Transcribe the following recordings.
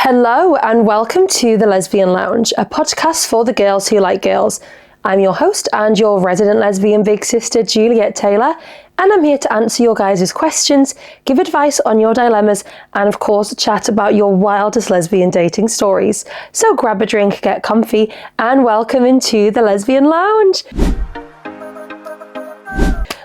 Hello and welcome to the Lesbian Lounge, a podcast for the girls who like girls. I'm your host and your resident lesbian big sister, Juliet Taylor, and I'm here to answer your guys' questions, give advice on your dilemmas, and of course chat about your wildest lesbian dating stories. So grab a drink, get comfy, and welcome into the Lesbian Lounge.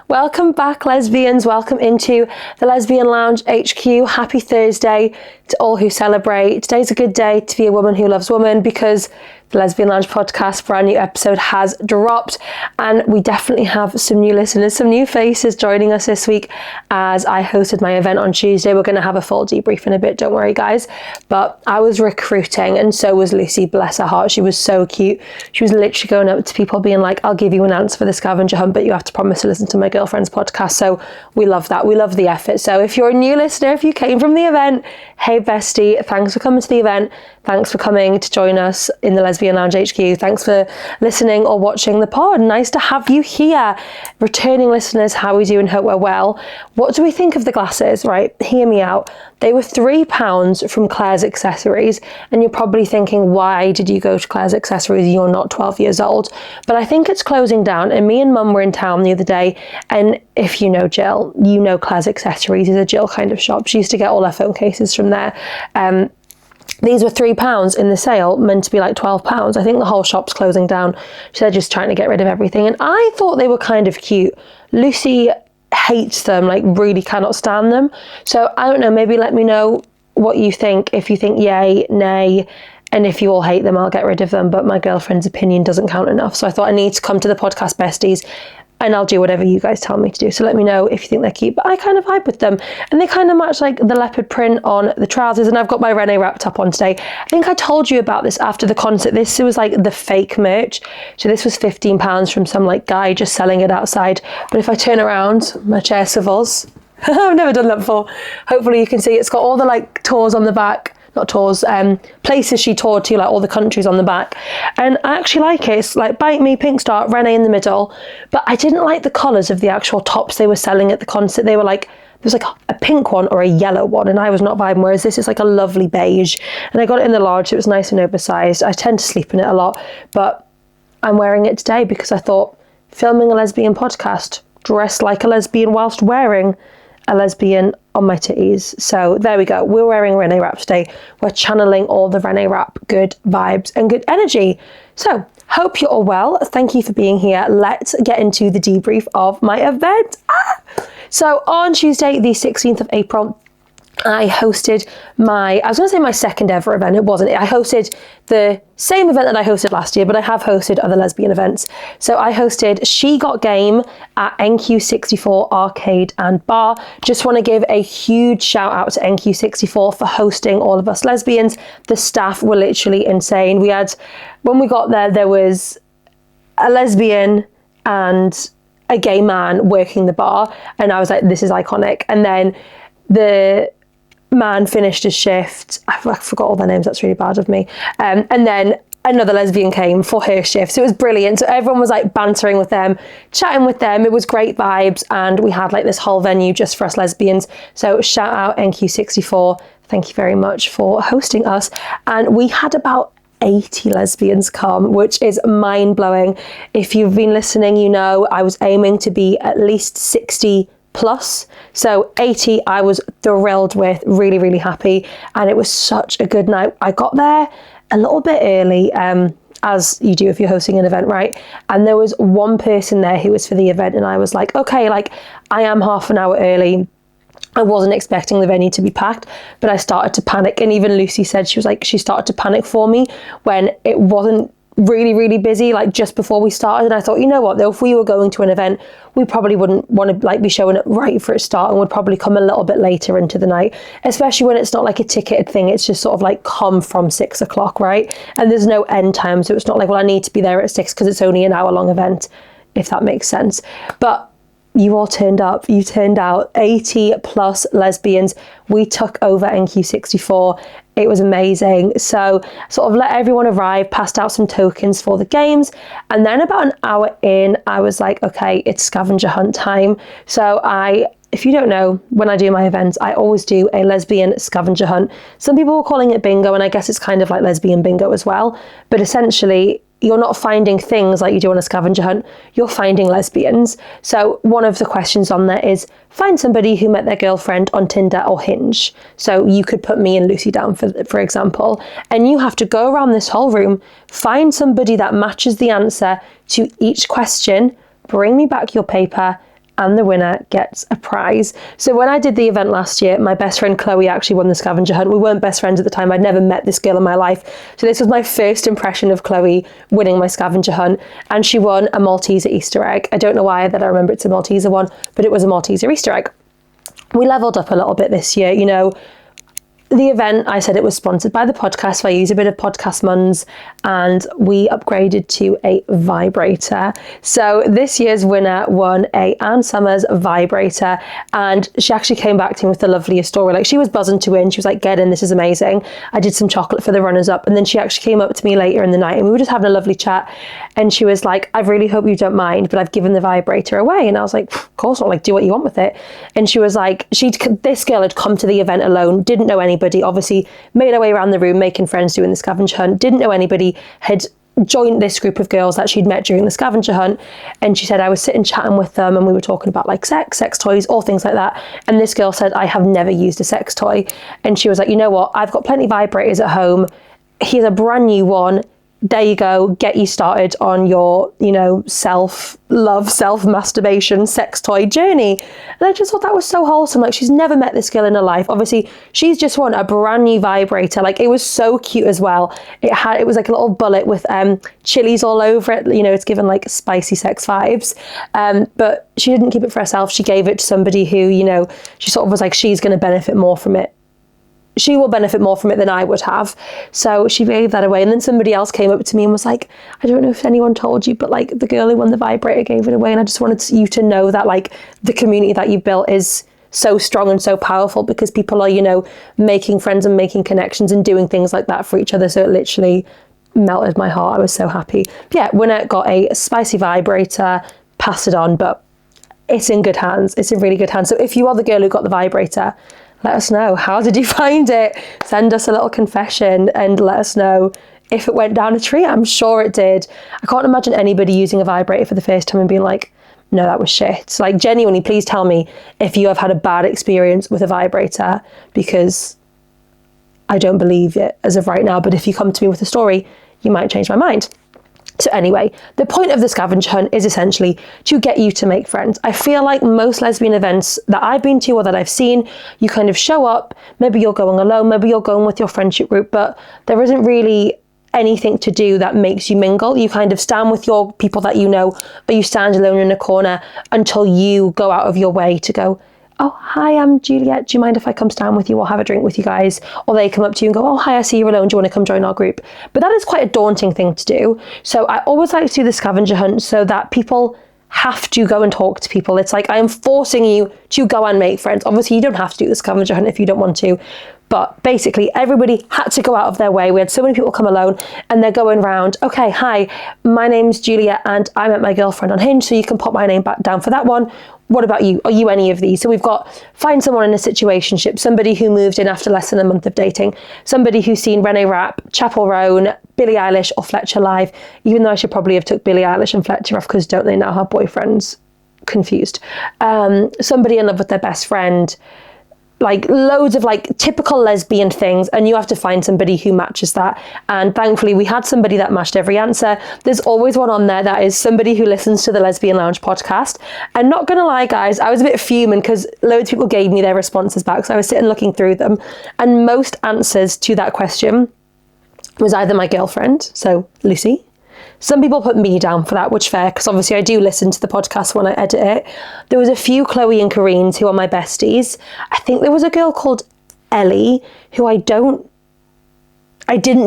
Welcome back, lesbians. Welcome into the Lesbian Lounge HQ. Happy Thursday to all who celebrate. Today's a good day to be a woman who loves women because the Lesbian Lounge podcast brand new episode has dropped, and we definitely have some new listeners, some new faces joining us this week as I hosted my event on Tuesday. We're going to have a full debrief in a bit, don't worry guys, but I was recruiting and so was Lucy, bless her heart. She was so cute. She was literally going up to people being like, I'll give you an answer for the scavenger hunt, but you have to promise to listen to my girlfriend's podcast. So we love that. We love the effort. So if you're a new listener, if you came from the event, hey bestie, thanks for coming to the event. Thanks for coming to join us in the Lesbian Lounge HQ. Thanks for listening or watching the pod. Nice to have you here. Returning listeners, how are we doing? Hope we're well. What do we think of the glasses, right? Hear me out. They were £3 from Claire's Accessories, and you're probably thinking, why did you go to Claire's Accessories? You're not 12 years old. But I think it's closing down, and me and Mum were in town the other day, and if you know Jill, you know Claire's Accessories is a Jill kind of shop. She used to get all her phone cases from there. These were £3 in the sale, meant to be like £12. I think the whole shop's closing down. So they're just trying to get rid of everything. And I thought they were kind of cute. Lucy hates them, like really cannot stand them. So I don't know, maybe let me know what you think. If you think yay, nay, and if you all hate them, I'll get rid of them. But my girlfriend's opinion doesn't count enough. So I thought I need to come to the podcast besties and I'll do whatever you guys tell me to do. So let me know if you think they're cute. But I kind of vibe with them. And they kind of match like the leopard print on the trousers. And I've got my Renee wrapped up on today. I think I told you about this after the concert. This was like the fake merch. So this was £15 from some like guy just selling it outside. But if I turn around, my chair swivels. I've never done that before. Hopefully you can see it's got all the like tours on the back. Not tours, places she toured to, like all the countries on the back. And I actually like it. It's like Bite Me, Pink Star, Renee in the middle. But I didn't like the colours of the actual tops they were selling at the concert. They were like, there was like a pink one or a yellow one, and I was not vibing, whereas this is like a lovely beige. And I got it in the large, so it was nice and oversized. I tend to sleep in it a lot, but I'm wearing it today because I thought, filming a lesbian podcast, dressed like a lesbian whilst wearing a lesbian on my titties. So there we go. We're wearing Renee wrap today. We're channeling all the Renee wrap good vibes and good energy. So hope you're all well. Thank you for being here. Let's get into the debrief of my event. So on Tuesday, the 16th of April, I hosted my second ever event. It wasn't. I hosted the same event that I hosted last year, but I have hosted other lesbian events. So I hosted She Got Game at NQ64 Arcade and Bar. Just want to give a huge shout out to NQ64 for hosting all of us lesbians. The staff were literally insane. When we got there was a lesbian and a gay man working the bar, and I was like, this is iconic. And then the man finished his shift. I forgot all their names, that's really bad of me. And then another lesbian came for her shift. So it was brilliant. So everyone was like bantering with them, chatting with them. It was great vibes. And we had like this whole venue just for us lesbians. So shout out NQ64. Thank you very much for hosting us. And we had about 80 lesbians come, which is mind-blowing. If you've been listening, you know I was aiming to be at least 60 plus. So 80 I was thrilled with, really, really happy. And it was such a good night. I got there a little bit early, as you do if you're hosting an event, right? And there was one person there who was for the event, and I was like, okay, like I am half an hour early. I wasn't expecting the venue to be packed, but I started to panic. And even Lucy said she started to panic for me when it wasn't really, really busy, like just before we started. And I thought, you know what, though, if we were going to an event, we probably wouldn't want to like be showing up right for its start and would probably come a little bit later into the night, especially when it's not like a ticketed thing. It's just sort of like come from 6 o'clock, right? And there's no end time. So it's not like, well, I need to be there at 6 because it's only an hour long event, if that makes sense. But you all turned up. You turned out 80 plus lesbians. We took over NQ64. It was amazing. So sort of let everyone arrive, passed out some tokens for the games. And then about an hour in, I was like, okay, it's scavenger hunt time. So I if you don't know, when I do my events, I always do a lesbian scavenger hunt. Some people are calling it bingo, and I guess it's kind of like lesbian bingo as well. But essentially, you're not finding things like you do on a scavenger hunt, you're finding lesbians. So one of the questions on there is, find somebody who met their girlfriend on Tinder or Hinge. So you could put me and Lucy down, for example, and you have to go around this whole room, find somebody that matches the answer to each question, bring me back your paper, and the winner gets a prize. So when I did the event last year, my best friend Chloe actually won the scavenger hunt. We weren't best friends at the time. I'd never met this girl in my life. So this was my first impression of Chloe winning my scavenger hunt. And she won a Malteser Easter egg. I don't know why that I remember it's a Malteser one, but it was a Malteser Easter egg. We leveled up a little bit this year, you know. The event, I said it was sponsored by the podcast, so I used a bit of podcast muns, and we upgraded to a vibrator. So this year's winner won a Ann Summers vibrator, and she actually came back to me with the loveliest story. Like, she was buzzing to win. She was like, get in, this is amazing. I did some chocolate for the runners up, and then she actually came up to me later in the night, and we were just having a lovely chat, and she was like, I really hope you don't mind, but I've given the vibrator away. And I was like, of course not, like, do what you want with it. And she was like, this girl had come to the event alone, didn't know anybody, obviously made her way around the room making friends doing the scavenger hunt, didn't know anybody, had joined this group of girls that she'd met during the scavenger hunt. And she said, I was sitting chatting with them, and we were talking about like sex toys, all things like that. And this girl said, I have never used a sex toy. And she was like, you know what, I've got plenty of vibrators at home, here's a brand new one, there you go, get you started on your, you know, self-love, self-masturbation, sex toy journey. And I just thought that was so wholesome. Like, she's never met this girl in her life. Obviously, she's just won a brand new vibrator. Like, it was so cute as well. It was like a little bullet with chilies all over it. You know, it's given like spicy sex vibes. But she didn't keep it for herself. She gave it to somebody who, you know, she sort of was like, she's going to benefit more from it. She will benefit more from it than I would have. So she gave that away. And then somebody else came up to me and was like, I don't know if anyone told you, but like, the girl who won the vibrator gave it away. And I just wanted you to know that like the community that you've built is so strong and so powerful, because people are, you know, making friends and making connections and doing things like that for each other. So it literally melted my heart. I was so happy. But yeah, winner got a spicy vibrator, passed it on, but it's in good hands. It's in really good hands. So if you are the girl who got the vibrator, let us know. How did you find it? Send us a little confession and let us know if it went down a tree. I'm sure it did. I can't imagine anybody using a vibrator for the first time and being like, no, that was shit. Like, genuinely, please tell me if you have had a bad experience with a vibrator, because I don't believe it as of right now. But if you come to me with a story, you might change my mind. So anyway, the point of the scavenger hunt is essentially to get you to make friends. I feel like most lesbian events that I've been to or that I've seen, you kind of show up, maybe you're going alone, maybe you're going with your friendship group, but there isn't really anything to do that makes you mingle. You kind of stand with your people that you know, or you stand alone in a corner until you go out of your way to go, oh, hi, I'm Juliet. Do you mind if I come stand with you or have a drink with you guys? Or they come up to you and go, oh, hi, I see you're alone. Do you want to come join our group? But that is quite a daunting thing to do. So I always like to do the scavenger hunt so that people have to go and talk to people. It's like I am forcing you to go and make friends. Obviously, you don't have to do the scavenger hunt if you don't want to. But basically, everybody had to go out of their way. We had so many people come alone, and they're going round, okay, hi, my name's Julia, and I met my girlfriend on Hinge, so you can pop my name back down for that one. What about you? Are you any of these? So we've got find someone in a situationship, somebody who moved in after less than a month of dating, somebody who's seen Renee Rapp, Chapel Roan, Billie Eilish, or Fletcher live, even though I should probably have took Billie Eilish and Fletcher off, because don't they now have boyfriends? Confused. Somebody in love with their best friend, like loads of like typical lesbian things, and you have to find somebody who matches that. And thankfully we had somebody that matched every answer. There's always one on there that is somebody who listens to the Lesbian Lounge podcast. And not gonna lie, guys, I was a bit fuming because loads of people gave me their responses back, so I was sitting looking through them, and most answers to that question was either my girlfriend, so Lucy. Some people put me down for that, which fair, because obviously I do listen to the podcast when I edit it. There was a few Chloe and Corinne's who are my besties. I think there was a girl called Ellie who I didn't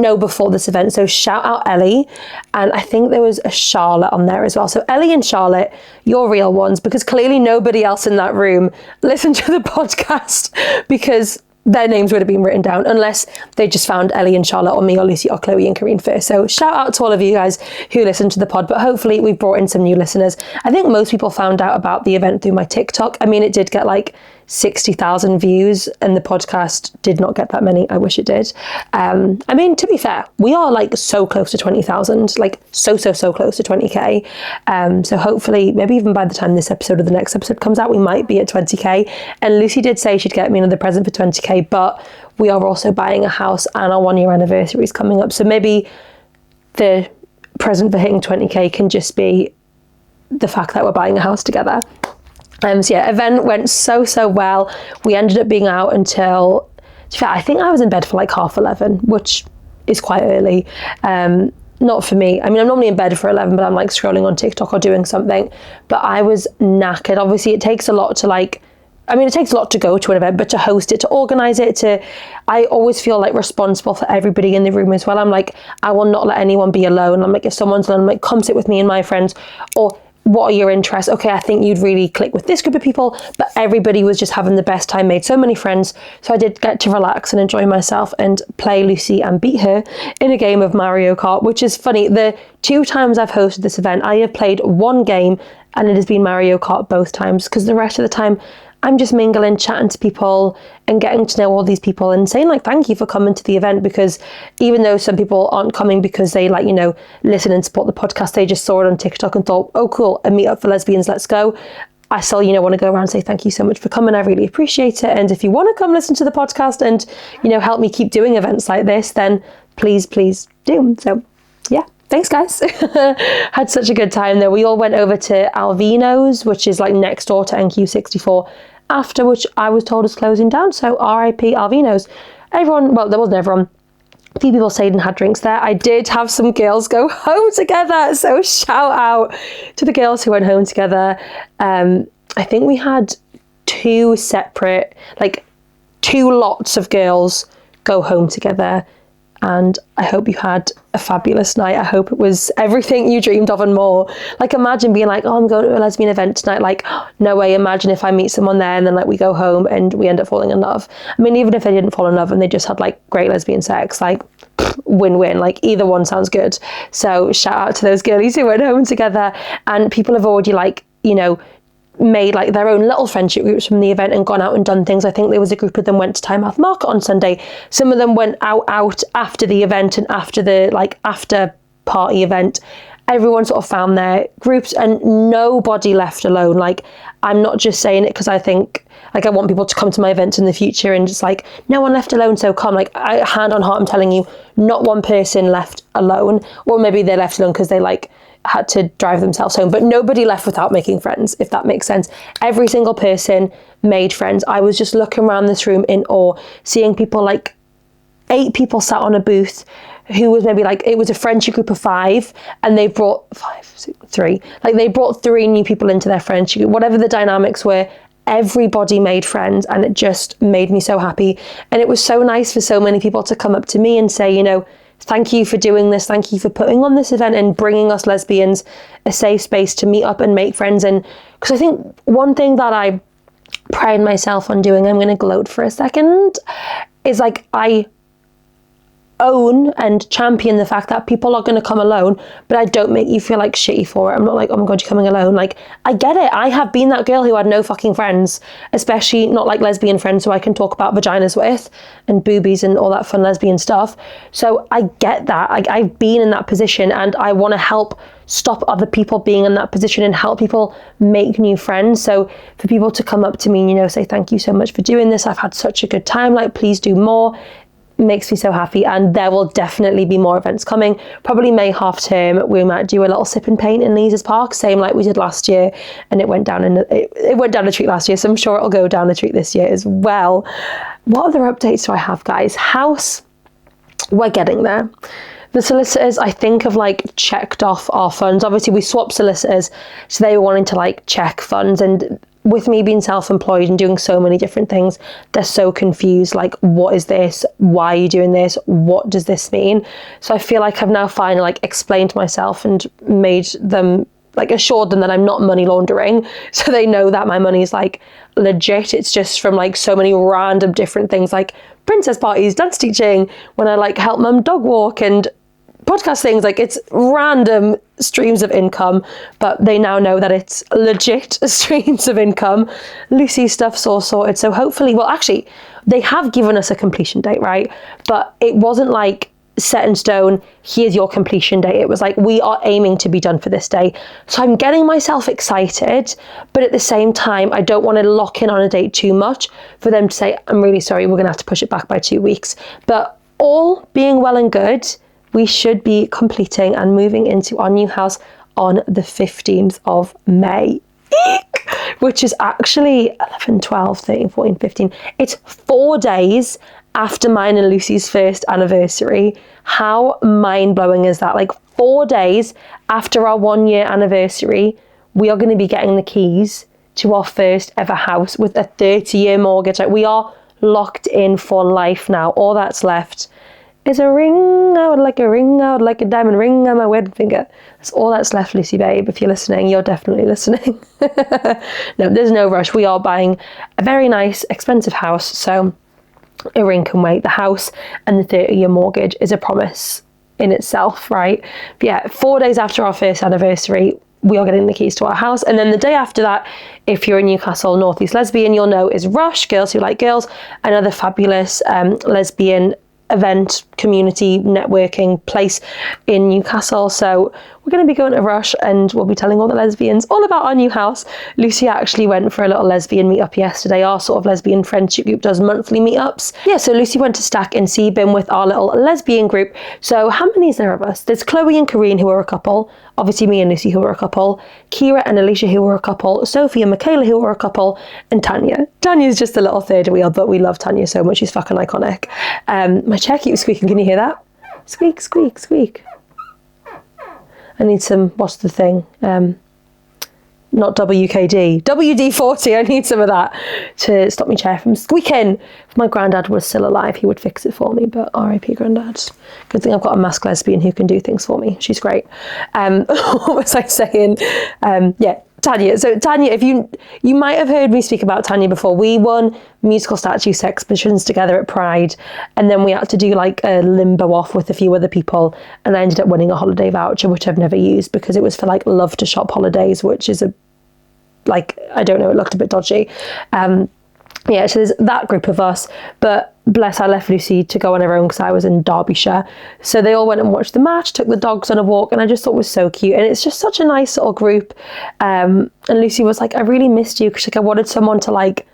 know before this event, so shout out Ellie. And I think there was a Charlotte on there as well. So Ellie and Charlotte, you're real ones, because clearly nobody else in that room listened to the podcast, because their names would have been written down, unless they just found Ellie and Charlotte or me or Lucy or Chloe and Karine first. So shout out to all of you guys who listen to the pod, but hopefully we've brought in some new listeners. I think most people found out about the event through my TikTok. I mean, it did get like 60,000 views and the podcast did not get that many. I wish it did. I mean, to be fair, we are like so close to 20,000, like so close to 20k. So hopefully maybe even by the time this episode or the next episode comes out, we might be at 20k. And Lucy did say she'd get me another present for 20k, but we are also buying a house and our 1 year anniversary is coming up. So maybe the present for hitting 20k can just be the fact that we're buying a house together. So yeah, event went so well. We ended up being out until, I think I was in bed for like 11:30, which is quite early. Not for me. I mean, I'm normally in bed for 11, but I'm like scrolling on TikTok or doing something. But I was knackered. Obviously, it takes a lot to it takes a lot to go to an event, but to host it, to organize it, I always feel like responsible for everybody in the room as well. I'm like, I will not let anyone be alone. I'm like, if someone's alone, I'm like, come sit with me and my friends, or what are your interests? Okay, I think you'd really click with this group of people, but everybody was just having the best time, made so many friends. So I did get to relax and enjoy myself and play Lucy and beat her in a game of Mario Kart, which is funny. The 2 times I've hosted this event, I have played one game and it has been Mario Kart both times, because the rest of the time I'm just mingling, chatting to people and getting to know all these people and saying like, thank you for coming to the event, because even though some people aren't coming because they like, listen and support the podcast, they just saw it on TikTok and thought, oh cool, a meet up for lesbians, let's go. I still, want to go around and say thank you so much for coming. I really appreciate it. And if you want to come listen to the podcast and, help me keep doing events like this, then please do. So yeah. Thanks, guys. Had such a good time though. We all went over to Alvino's, which is like next door to NQ64, after which I was told is closing down. So RIP Alvino's. Everyone, well, there wasn't everyone. A few people stayed and had drinks there. I did have some girls go home together. So shout out to the girls who went home together. I think we had 2 separate, like 2 lots of girls go home together. And I hope you had a fabulous night. I hope it was everything you dreamed of and more. Like, imagine being like, oh, I'm going to a lesbian event tonight. Like, no way. Imagine if I meet someone there and then like we go home and we end up falling in love. I mean, even if they didn't fall in love and they just had like great lesbian sex, like win-win. Like either one sounds good. So shout out to those girlies who went home together. And people have already like, made like their own little friendship groups from the event and gone out and done things. I think there was a group of them went to Tynemouth Market on Sunday. Some of them went out after the event and after the like after party event. Everyone sort of found their groups and nobody left alone. Like, I'm not just saying it because I think like I want people to come to my events in the future and just like, no one left alone, so come. Like, hand on heart, I'm telling you, not one person left alone. Or maybe they left alone because they like had to drive themselves home, but nobody left without making friends, if that makes sense. Every single person made friends. I was just looking around this room in awe, seeing people, like 8 people sat on a booth who was maybe like, it was a friendship group of 5 and they brought 3, like they brought 3 new people into their friendship group. Whatever the dynamics were, everybody made friends, and it just made me so happy. And it was so nice for so many people to come up to me and say, thank you for doing this. Thank you for putting on this event and bringing us lesbians a safe space to meet up and make friends. And because I think one thing that I pride myself on doing, I'm going to gloat for a second, is like I own and champion the fact that people are going to come alone, but I don't make you feel like shitty for it. I'm not like, oh my God, you're coming alone. Like, I get it. I have been that girl who had no fucking friends, especially not like lesbian friends who I can talk about vaginas with and boobies and all that fun lesbian stuff. So I get that. I've been in that position and I want to help stop other people being in that position and help people make new friends. So for people to come up to me and, say, thank you so much for doing this. I've had such a good time. Like, please do more. Makes me so happy. And there will definitely be more events coming. Probably May half term, we might do a little sip and paint in Lees's Park, same like we did last year, and it went down a treat last year, so I'm sure it'll go down a treat this year as well. What other updates do I have, guys? House, we're getting there. The solicitors, I think, have like checked off our funds. Obviously we swapped solicitors, so they were wanting to like check funds, and with me being self-employed and doing so many different things, they're so confused. Like, what is this? Why are you doing this? What does this mean? So I feel like I've now finally like explained to myself and made them like assured them that I'm not money laundering, so they know that my money is like legit. It's just from like so many random different things, like princess parties, dance teaching, when I like help mum dog walk, and podcast things. Like, it's random streams of income, but they now know that it's legit streams of income. Lucy's stuff's all sorted, so hopefully, well, actually, they have given us a completion date, right? But it wasn't like set in stone, here's your completion date. It was like, we are aiming to be done for this day. So I'm getting myself excited, but at the same time, I don't want to lock in on a date too much for them to say, I'm really sorry, we're going to have to push it back by 2 weeks. But all being well and good, we should be completing and moving into our new house on the 15th of May. Eek! Which is actually 11, 12, 13, 14, 15. It's 4 days after mine and Lucy's first anniversary. How mind-blowing is that? Like, 4 days after our 1 year anniversary, we are going to be getting the keys to our first ever house with a 30-year mortgage. Like, we are locked in for life now. All that's left is a ring. I would like a ring. I would like a diamond ring on my wedding finger. That's all that's left, Lucy babe. If you're listening, you're definitely listening. No, there's no rush. We are buying a very nice, expensive house, so a ring can wait. The house and the 30-year mortgage is a promise in itself, right? But yeah, 4 days after our first anniversary, we are getting the keys to our house. And then the day after that, if you're a Newcastle Northeast lesbian, you'll know is Rush, Girls Who Like Girls, another fabulous lesbian event, community, networking place in Newcastle. So we're going to be going to Rush, and we'll be telling all the lesbians all about our new house. Lucy actually went for a little lesbian meetup yesterday. Our sort of lesbian friendship group does monthly meetups. Yeah, so Lucy went to Stack in Seaburn with our little lesbian group. So how many is there of us? There's Chloe and Kareen, who are a couple. Obviously me and Lucy, who are a couple. Kira and Alicia, who are a couple. Sophie and Michaela, who are a couple. And Tanya. Tanya's just a little third wheel, but we love Tanya so much. She's fucking iconic. My chair keeps squeaking. Can you hear that? Squeak, squeak, squeak. I need some, what's the thing? Not WKD, WD-40. I need some of that to stop my chair from squeaking. If my granddad was still alive, he would fix it for me, but R.I.P. granddad. Good thing I've got a masked lesbian who can do things for me. She's great. What was I saying? Yeah, Tanya. So Tanya, if you might have heard me speak about Tanya before. We won musical statues exhibitions together at Pride, and then we had to do like a limbo off with a few other people, and I ended up winning a holiday voucher, which I've never used because it was for like Love to Shop holidays, which is I don't know, it looked a bit dodgy. Yeah, so there's that group of us, but bless, I left Lucy to go on her own because I was in Derbyshire. So they all went and watched the match, took the dogs on a walk, and I just thought it was so cute. And it's just such a nice little group. And Lucy was like, I really missed you, because like, I wanted someone to like,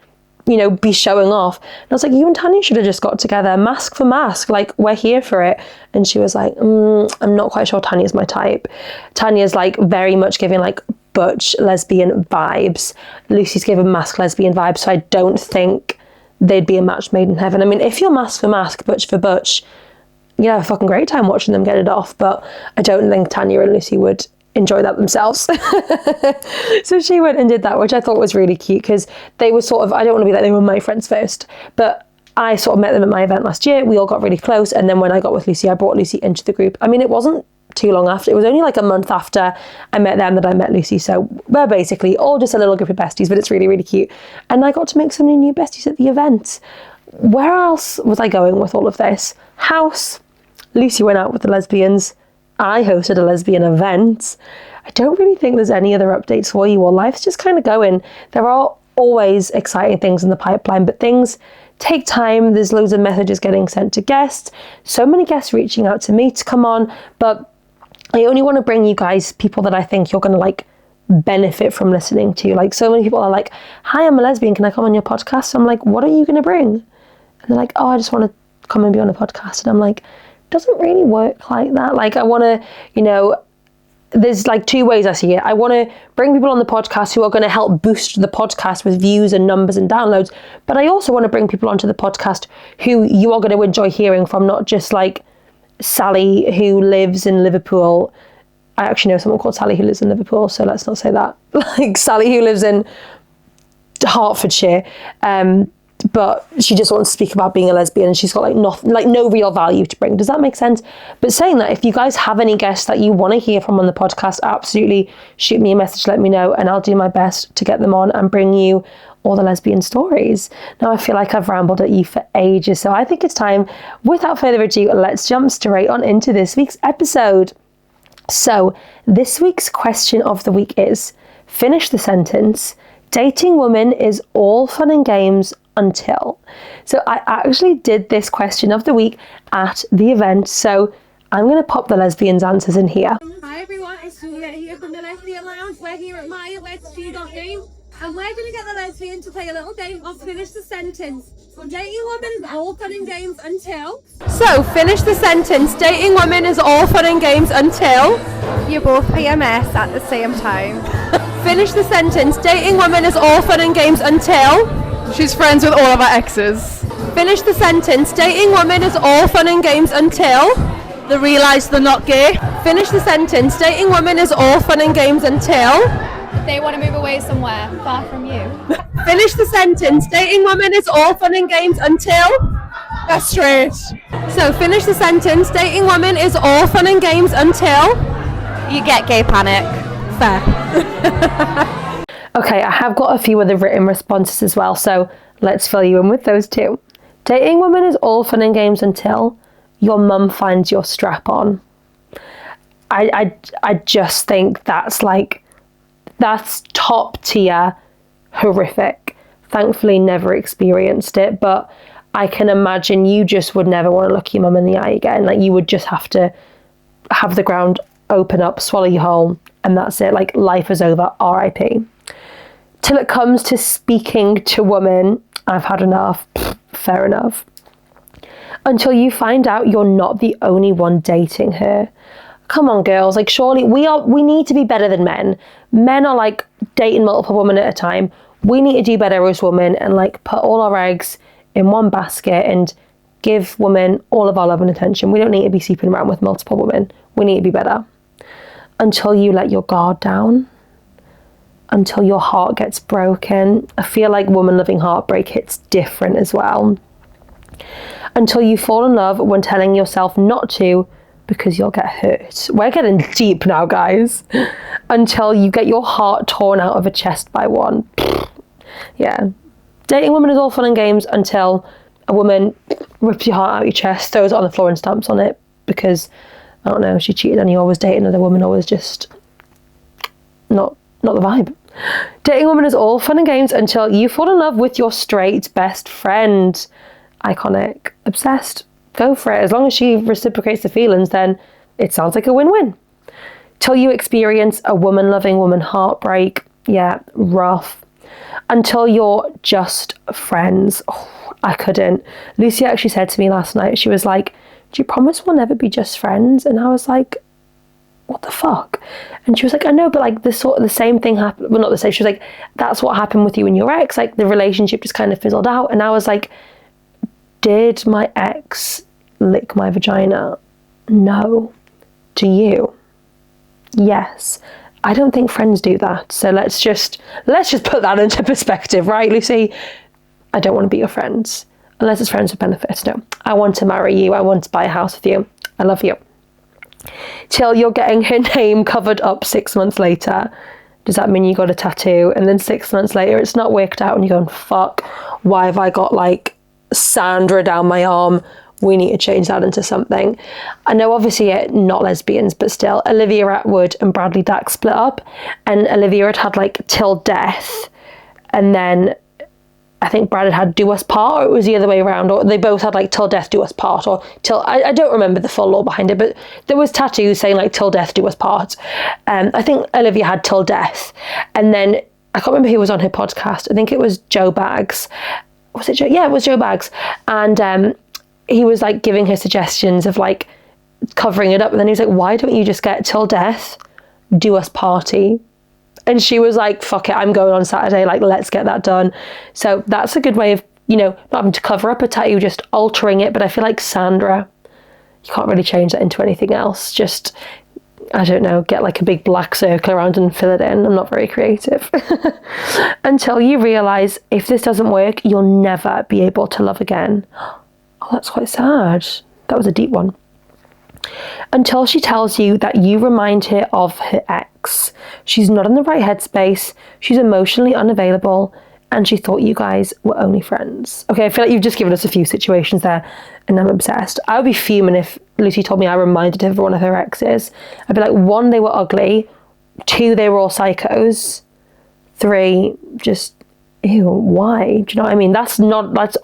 you know, be showing off. And I was like, you and Tanya should have just got together, mask for mask, like, we're here for it. And she was like, I'm not quite sure Tanya's my type. Tanya's like very much giving like butch lesbian vibes. Lucy's giving mask lesbian vibes, so I don't think they'd be a match made in heaven. I mean, if you're mask for mask, butch for butch, yeah, a fucking great time watching them get it off, but I don't think Tanya and Lucy would enjoy that themselves. So she went and did that, which I thought was really cute, because they were sort of, I don't want to be like they were my friends first, but I sort of met them at my event last year. We all got really close, and then when I got with Lucy, I brought Lucy into the group. I mean, it wasn't too long after, it was only like a month after I met them that I met Lucy, so we're basically all just a little group of besties, but it's really, really cute. And I got to make so many new besties at the event. Where else was I going with all of this? House. Lucy went out with the lesbians. I hosted a lesbian event. I don't really think there's any other updates for you, or life's just kind of going. There are always exciting things in the pipeline, but things take time. There's loads of messages getting sent to guests, so many guests reaching out to me to come on, but I only want to bring you guys people that I think you're going to like benefit from listening to. Like, so many people are like, hi, I'm a lesbian, can I come on your podcast? So I'm like, what are you going to bring? And they're like, oh, I just want to come and be on a podcast. And I'm like, doesn't really work like that. Like, I want to, you know, there's like two ways I see it. I want to bring people on the podcast who are going to help boost the podcast with views and numbers and downloads. But I also want to bring people onto the podcast who you are going to enjoy hearing from, not just like Sally, who lives in Liverpool. I actually know someone called Sally who lives in Liverpool, so let's not say that. Like Sally who lives in Hertfordshire. but she just wants to speak about being a lesbian, and she's got like nothing, like no real value to bring. Does that make sense? But saying that, if you guys have any guests that you want to hear from on the podcast, absolutely shoot me a message, let me know, and I'll do my best to get them on and bring you all the lesbian stories. Now I feel like I've rambled at you for ages, so I think it's time, without further ado, let's jump straight on into this week's episode. So this week's question of the week is, finish the sentence, dating women is all fun and games until. So I actually did this question of the week at the event, so I'm going to pop the lesbians' answers in here. Hi everyone, it's Juliet here from the Lesbian Lounge. We're here at my Let's G game, and we're going to get the lesbian to play a little game of finish the sentence. Dating women is all fun and games until. So finish the sentence, dating women is all fun and games until. You're both PMS at the same time. Finish the sentence, dating women is all fun and games until. She's friends with all of our exes. Finish the sentence, dating women is all fun and games until. They realise they're not gay. Finish the sentence, dating women is all fun and games until. They want to move away somewhere far from you. Finish the sentence, dating women is all fun and games until. That's straight. So finish the sentence, dating women is all fun and games until. You get gay panic. Fair. Okay, I have got a few other written responses as well, so let's fill you in with those too. Dating women is all fun and games until your mum finds your strap on. I just think that's top tier horrific. Thankfully never experienced it, but I can imagine you just would never want to look your mum in the eye again. Like, you would just have to have the ground open up, swallow you whole, and that's it. Like, life is over, RIP. Till it comes to speaking to women, I've had enough. Fair enough. Until you find out you're not the only one dating her. Come on, girls. Like, surely we need to be better than men. Men are like dating multiple women at a time. We need to do better as women and like put all our eggs in one basket and give women all of our love and attention. We don't need to be sleeping around with multiple women. We need to be better. Until you let your guard down. Until your heart gets broken. I feel like woman loving heartbreak hits different as well. Until you fall in love when telling yourself not to because you'll get hurt. We're getting deep now, guys. Until you get your heart torn out of a chest by one. Yeah. Dating women is all fun and games until a woman rips your heart out of your chest, throws it on the floor and stamps on it because, I don't know, she cheated on you or was dating another woman or was just not the vibe. Dating women is all fun and games until you fall in love with your straight best friend. Iconic. Obsessed. Go for it. As long as she reciprocates the feelings, then it sounds like a win-win. Till you experience a woman-loving woman heartbreak. Yeah, rough. Until you're just friends. Oh, I couldn't. Lucy actually said to me last night, she was like, do you promise we'll never be just friends? And I was like, what the fuck? And she was like, I know, but like the same thing happened. Well, not the same. She was like, that's what happened with you and your ex. Like, the relationship just kind of fizzled out. And I was like, did my ex lick my vagina? No. Do you? Yes. I don't think friends do that. So let's just put that into perspective, right, Lucy? I don't want to be your friends. Unless it's friends with benefits. No. I want to marry you. I want to buy a house with you. I love you. Till you're getting her name covered up 6 months later. Does that mean you got a tattoo? And then 6 months later, it's not worked out and you're going, fuck, why have I got like Sandra down my arm? We need to change that into something. I know obviously not lesbians, but still, Olivia Atwood and Bradley Dax split up, and Olivia had like Till Death, and then I think Brad had Do Us Part, or it was the other way around, or they both had like Till Death, Do Us Part, or Till, I don't remember the full lore behind it, but there was tattoos saying like Till Death, Do Us Part. I think Olivia had Till Death, and then I can't remember who was on her podcast. I think it was Joe Baggs. Was it Joe? Yeah, it was Joe Baggs. And he was like giving her suggestions of like covering it up, and then he was like, why don't you just get Till Death, Do Us Party? And she was like, fuck it, I'm going on Saturday, like, let's get that done. So that's a good way of, you know, not having to cover up a tattoo, just altering it. But I feel like Sandra, you can't really change that into anything else. Just, I don't know, get like a big black circle around and fill it in. I'm not very creative. Until you realise if this doesn't work, you'll never be able to love again. Oh, that's quite sad. That was a deep one. Until she tells you that you remind her of her ex. She's not in the right headspace, she's emotionally unavailable, and she thought you guys were only friends. Okay, I feel like you've just given us a few situations there, and I'm obsessed. I would be fuming if Lucy told me I reminded her of one of her exes. I'd be like, 1, they were ugly. 2, they were all psychos. 3, just, ew, why? Do you know what I mean? That's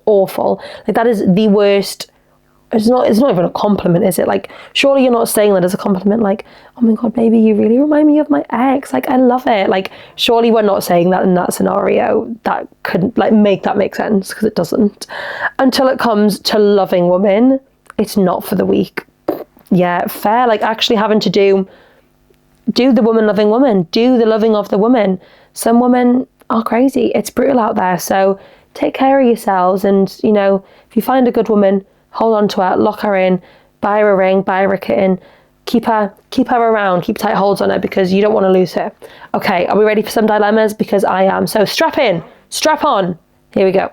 awful. Like, that is the worst. It's not even a compliment, is it? Like, surely you're not saying that as a compliment, like, oh my God, baby, you really remind me of my ex. Like, I love it. Like, surely we're not saying that in that scenario. That couldn't, like, make that make sense, because it doesn't. Until it comes to loving women, it's not for the weak. Yeah, fair. Like, actually having to do the woman loving woman. Do the loving of the woman. Some women are crazy. It's brutal out there. So take care of yourselves. And, you know, if you find a good woman, hold on to her, lock her in, buy her a ring, buy her a kitten, keep her around, keep tight holds on her, because you don't want to lose her. Okay, are we ready for some dilemmas? Because I am. So strap in, strap on. Here we go.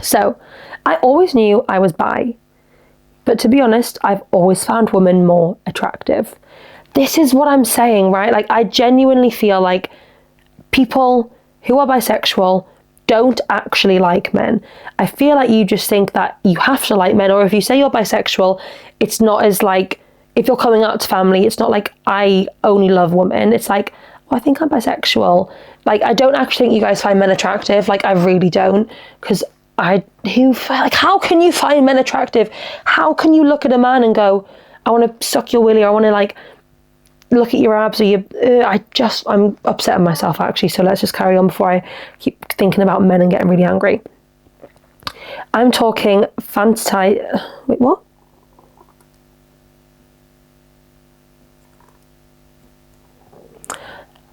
So I always knew I was bi, but to be honest, I've always found women more attractive. This is what I'm saying, right? Like, I genuinely feel like people who are bisexual don't actually like men. I feel like you just think that you have to like men, or if you say you're bisexual, it's not as like, if you're coming out to family, it's not like I only love women. It's like, oh, I think I'm bisexual. Like, I don't actually think you guys find men attractive. Like, I really don't, because how can you find men attractive? How can you look at a man and go, I want to suck your willy, or I want to like look at your abs, or I'm upset at myself actually, so let's just carry on before I keep thinking about men and getting really angry. I'm talking wait, what?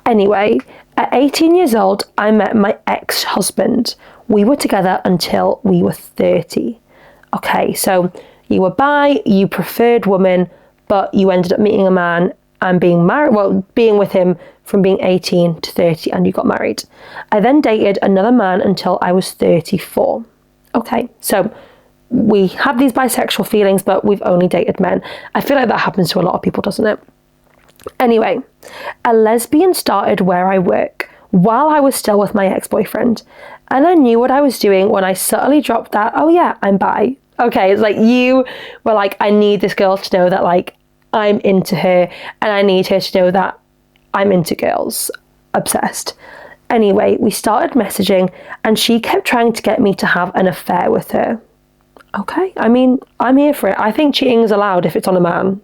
Anyway, at 18 years old, I met my ex-husband. We were together until we were 30. Okay, so you were bi, you preferred women, but you ended up meeting a man and being with him from being 18 to 30, and you got married. I then dated another man until I was 34. Okay, so we have these bisexual feelings, but we've only dated men. I feel like that happens to a lot of people, doesn't it? Anyway, a lesbian started where I work while I was still with my ex-boyfriend, and I knew what I was doing when I subtly dropped that, oh yeah, I'm bi. Okay, it's like you were like, I need this girl to know that, like, I'm into her, and I need her to know that I'm into girls. Obsessed. Anyway, we started messaging, and she kept trying to get me to have an affair with her. Okay, I mean, I'm here for it. I think cheating is allowed if it's on a man.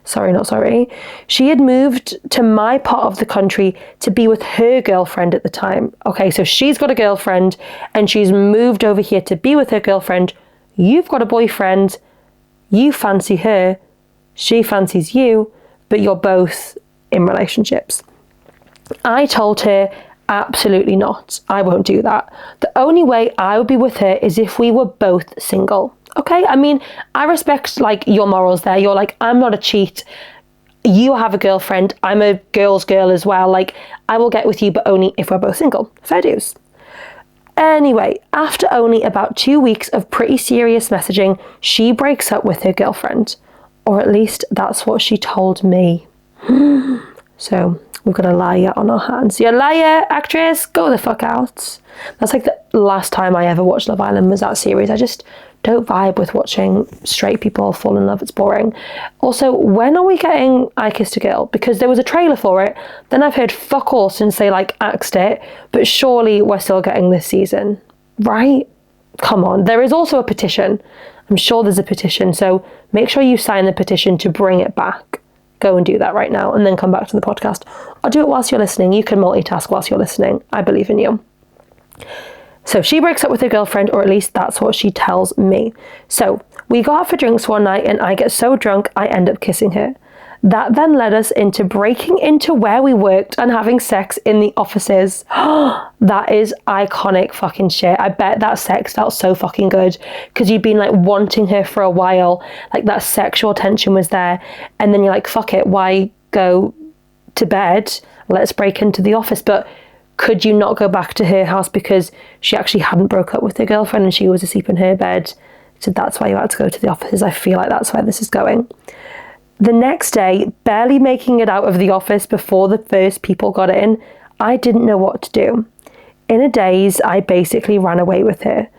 Sorry, not sorry. She had moved to my part of the country to be with her girlfriend at the time. Okay, so she's got a girlfriend, and she's moved over here to be with her girlfriend. You've got a boyfriend. You fancy her. She fancies you, but you're both in relationships. I told her, absolutely not. I won't do that. The only way I would be with her is if we were both single. Okay, I mean, I respect like your morals there. You're like, I'm not a cheat. You have a girlfriend. I'm a girl's girl as well. Like, I will get with you, but only if we're both single. Fair dues. Anyway, after only about 2 weeks of pretty serious messaging, she breaks up with her girlfriend. Or at least that's what she told me. So we've got a liar on our hands. You liar, actress, go the fuck out. That's like the last time I ever watched Love Island was that series. I just don't vibe with watching straight people fall in love. It's boring. Also, when are we getting I Kissed a Girl? Because there was a trailer for it. Then I've heard fuck all since they like axed it. But surely we're still getting this season, right? Come on. There is also a petition. I'm sure there's a petition. So make sure you sign the petition to bring it back. Go and do that right now and then come back to the podcast. Or do it whilst you're listening. You can multitask whilst you're listening. I believe in you. So she breaks up with her girlfriend, or at least that's what she tells me. So we go out for drinks one night and I get so drunk I end up kissing her. That then led us into breaking into where we worked and having sex in the offices. That is iconic fucking shit. I bet that sex felt so fucking good because you'd been like wanting her for a while. Like that sexual tension was there. And then you're like, fuck it. Why go to bed, let's break into the office. But could you not go back to her house because she actually hadn't broke up with her girlfriend and she was asleep in her bed? So that's why you had to go to the office. I feel like that's where this is going. The next day, barely making it out of the office before the first people got in, I didn't know what to do. In a daze, I basically ran away with her.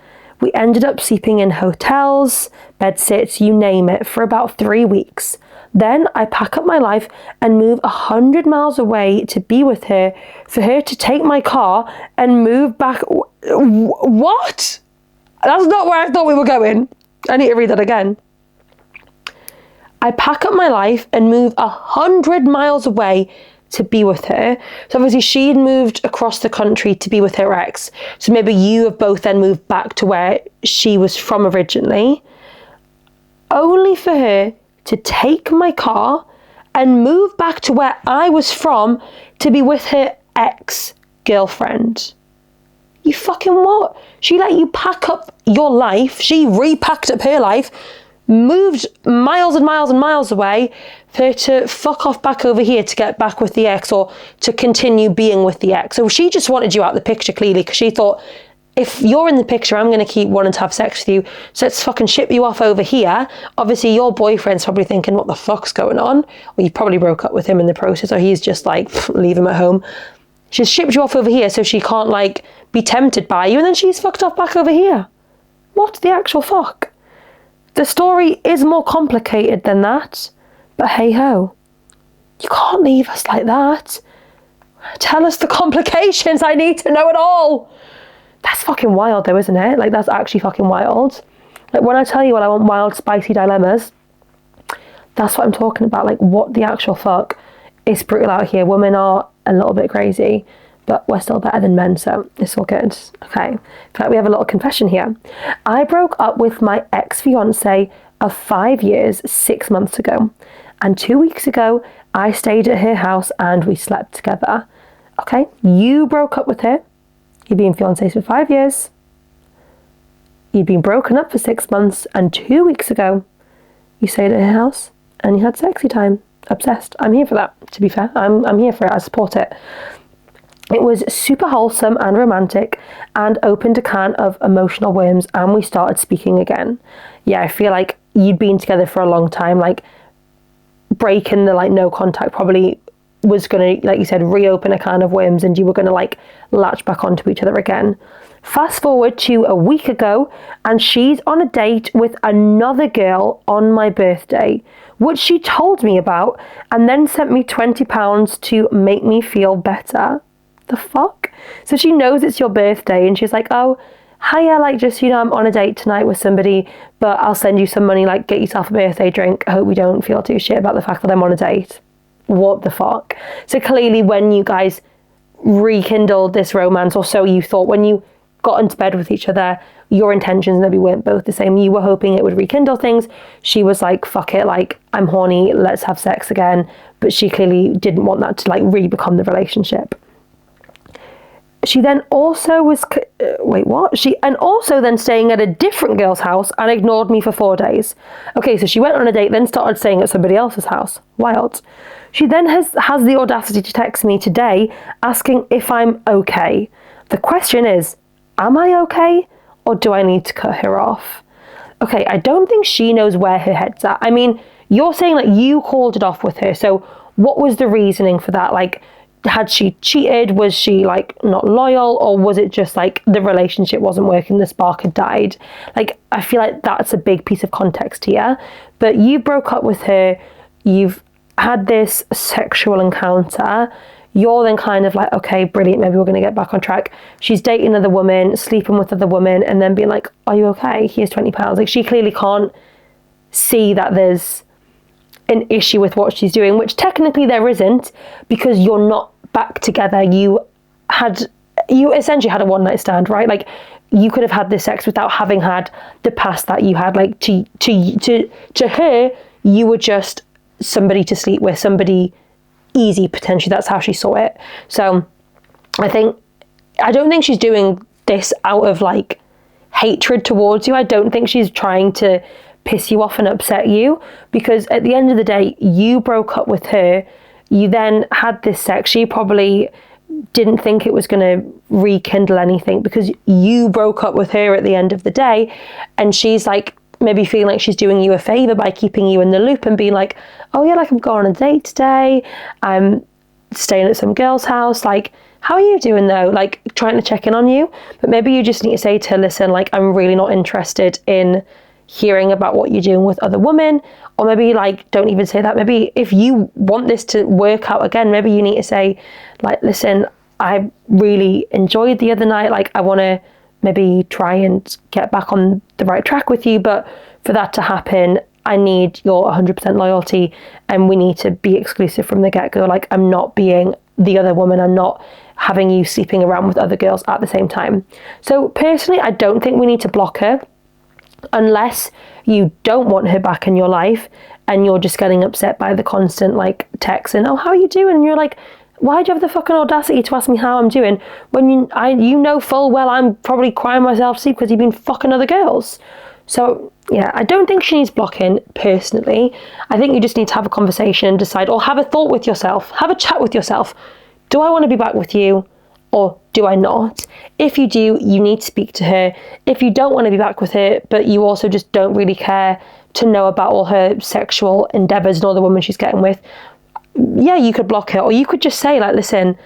We ended up sleeping in hotels, bedsits, you name it, for about 3 weeks. Then I pack up my life and move 100 miles away to be with her, for her to take my car and move back. What? That's not where I thought we were going. I need to read that again. I pack up my life and move 100 miles away to be with her. So obviously she'd moved across the country to be with her ex. So maybe you have both then moved back to where she was from originally, only for her to take my car and move back to where I was from to be with her ex-girlfriend. You fucking what? She let you pack up your life. She repacked up her life, moved miles and miles and miles away for her to fuck off back over here to get back with the ex or to continue being with the ex. So she just wanted you out of the picture, clearly, because she thought, if you're in the picture, I'm going to keep wanting to have sex with you. So let's fucking ship you off over here. Obviously, your boyfriend's probably thinking, what the fuck's going on? Or you probably broke up with him in the process, or he's just like, leave him at home. She's shipped you off over here so she can't like be tempted by you, and then she's fucked off back over here. What the actual fuck? The story is more complicated than that, but hey ho. You can't leave us like that. Tell us the complications. I need to know it all. That's fucking wild though, isn't it? Like, that's actually fucking wild. Like, when I tell you what I want wild, spicy dilemmas, that's what I'm talking about. Like, what the actual fuck? It's brutal out here. Women are a little bit crazy, but we're still better than men, so it's all good. Okay, in fact, we have a little confession here. I broke up with my ex-fiance of 5 years 6 months ago, and 2 weeks ago I stayed at her house and we slept together. Okay, you broke up with her. You've been fiancés for 5 years. You'd been broken up for 6 months, and 2 weeks ago you stayed at her house and you had sexy time. Obsessed. I'm here for that, to be fair. I'm here for it. I support it. It was super wholesome and romantic and opened a can of emotional worms, and we started speaking again. Yeah, I feel like you'd been together for a long time. Like, breaking the like no contact probably was gonna, like you said, reopen a can of worms, and you were gonna like latch back onto each other again. Fast forward to a week ago, and she's on a date with another girl on my birthday, which she told me about, and then sent me £20 to make me feel better. The fuck? So she knows it's your birthday, and she's like, oh, hiya, like, just, you know, I'm on a date tonight with somebody, but I'll send you some money, like, get yourself a birthday drink. I hope you don't feel too shit about the fact that I'm on a date. What the fuck? So clearly when you guys rekindled this romance, or so you thought, when you got into bed with each other, your intentions maybe weren't both the same. You were hoping it would rekindle things. She was like, fuck it, like, I'm horny, let's have sex again. But she clearly didn't want that to like re-become the relationship. She then also was, also then staying at a different girl's house and ignored me for 4 days. Okay, so she went on a date, then started staying at somebody else's house. Wild. She then has the audacity to text me today asking if I'm okay. The question is, am I okay, or do I need to cut her off? Okay, I don't think she knows where her head's at. I mean, you're saying like you called it off with her, so what was the reasoning for that? Like, had she cheated? Was she like not loyal, or was it just like the relationship wasn't working, the spark had died? Like, I feel like that's a big piece of context here. But you broke up with her, you've had this sexual encounter, you're then kind of like, okay, brilliant, maybe we're going to get back on track. She's dating another woman, sleeping with other women, and then being like, are you okay? Here's £20. Like, she clearly can't see that there's an issue with what she's doing, which technically there isn't, because you're not back together. You essentially had a one night stand, right? Like, you could have had this sex without having had the past that you had. Like, to her, you were just somebody to sleep with, somebody easy, potentially. That's how she saw it. So I don't think she's doing this out of like hatred towards you. I don't think she's trying to piss you off and upset you, because at the end of the day, you broke up with her. you then had this sex. She probably didn't think it was going to rekindle anything because you broke up with her at the end of the day, and she's like maybe feeling like she's doing you a favor by keeping you in the loop and being like, oh yeah, like I'm going on a date today, I'm staying at some girl's house, like how are you doing though, like trying to check in on you. But maybe you just need to say to her, listen, like I'm really not interested in hearing about what you're doing with other women. Or maybe like don't even say that. Maybe if you want this to work out again, maybe you need to say like, listen, I really enjoyed the other night, like I want to maybe try and get back on the right track with you, but for that to happen I need your 100% loyalty, and we need to be exclusive from the get-go. Like I'm not being the other woman, I'm not having you sleeping around with other girls at the same time. So personally, I don't think we need to block her unless you don't want her back in your life and you're just getting upset by the constant like texts and, oh, how are you doing? And you're like, why'd you have the fucking audacity to ask me how I'm doing when you know full well I'm probably crying myself to sleep because you've been fucking other girls? So yeah, I don't think she needs blocking personally. I think you just need to have a conversation and decide, or have a thought with yourself, have a chat with yourself. Do I want to be back with you or do I not? If you do, you need to speak to her. If you don't want to be back with her, but you also just don't really care to know about all her sexual endeavours and all the women she's getting with, yeah, you could block her. Or you could just say like, listen,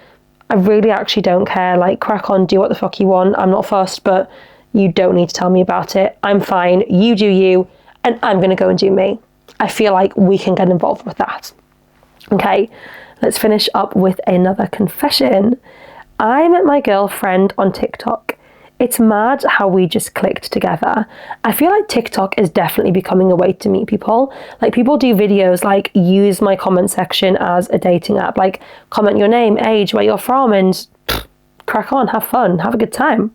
I really actually don't care, like crack on, do what the fuck you want, I'm not fussed, but you don't need to tell me about it. I'm fine, you do you, and I'm gonna go and do me. I feel like we can get involved with that. Okay, let's finish up with another confession. I met my girlfriend on TikTok. It's mad how we just clicked together. I feel like TikTok is definitely becoming a way to meet people. Like people do videos like use my comment section as a dating app, like comment your name, age, where you're from, and crack on, have fun, have a good time.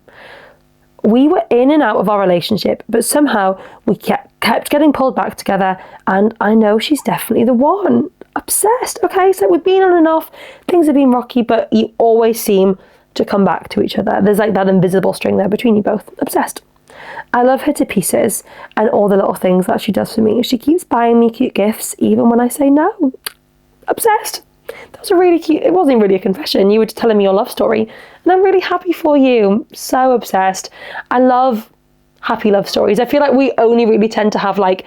We were in and out of our relationship, but somehow we kept getting pulled back together, and I know she's definitely the one. Obsessed. Okay, so we've been on and off, things have been rocky, but you always seem to come back to each other. There's like that invisible string there between you both. Obsessed. I love her to pieces and all the little things that she does for me. She keeps buying me cute gifts even when I say no. Obsessed. That was a really cute, it wasn't really a confession, you were just telling me your love story, and I'm really happy for you. So obsessed. I love happy love stories. I feel like we only really tend to have like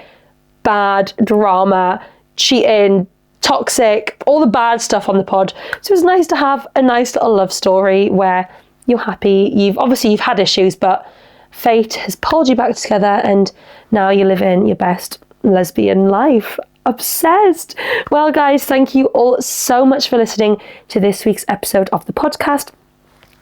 bad drama, cheating, toxic, all the bad stuff on the pod. So it's nice to have a nice little love story where you're happy. You've had issues, but fate has pulled you back together and now you're living your best lesbian life. Obsessed. Well guys, thank you all so much for listening to this week's episode of the podcast.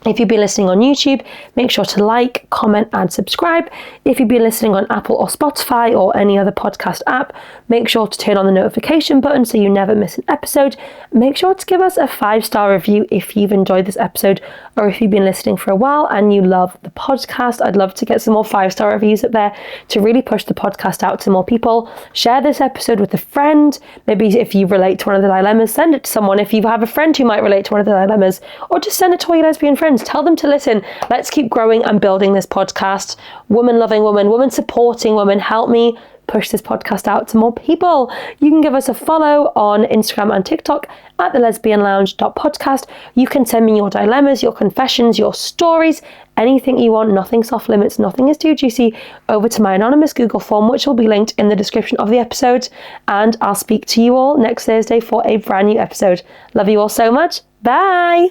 If you've been listening on YouTube, make sure to like, comment and subscribe. If you've been listening on Apple or Spotify or any other podcast app, make sure to turn on the notification button so you never miss an episode. Make sure to give us a 5-star review if you've enjoyed this episode, or if you've been listening for a while and you love the podcast. I'd love to get some more 5-star reviews up there to really push the podcast out to more people. Share this episode with a friend. Maybe if you relate to one of the dilemmas, send it to someone. If you have a friend who might relate to one of the dilemmas, or just send it to all your lesbian friends. Tell them to listen. Let's keep growing and building this podcast. Woman loving woman, woman supporting woman. Help me push this podcast out to more people. You can give us a follow on Instagram and TikTok at thelesbianlounge.podcast. You can send me your dilemmas, your confessions, your stories, anything you want. Nothing's off limits, nothing is too juicy, over to my anonymous Google form, which will be linked in the description of the episode. And I'll speak to you all next Thursday for a brand new episode. Love you all so much. Bye.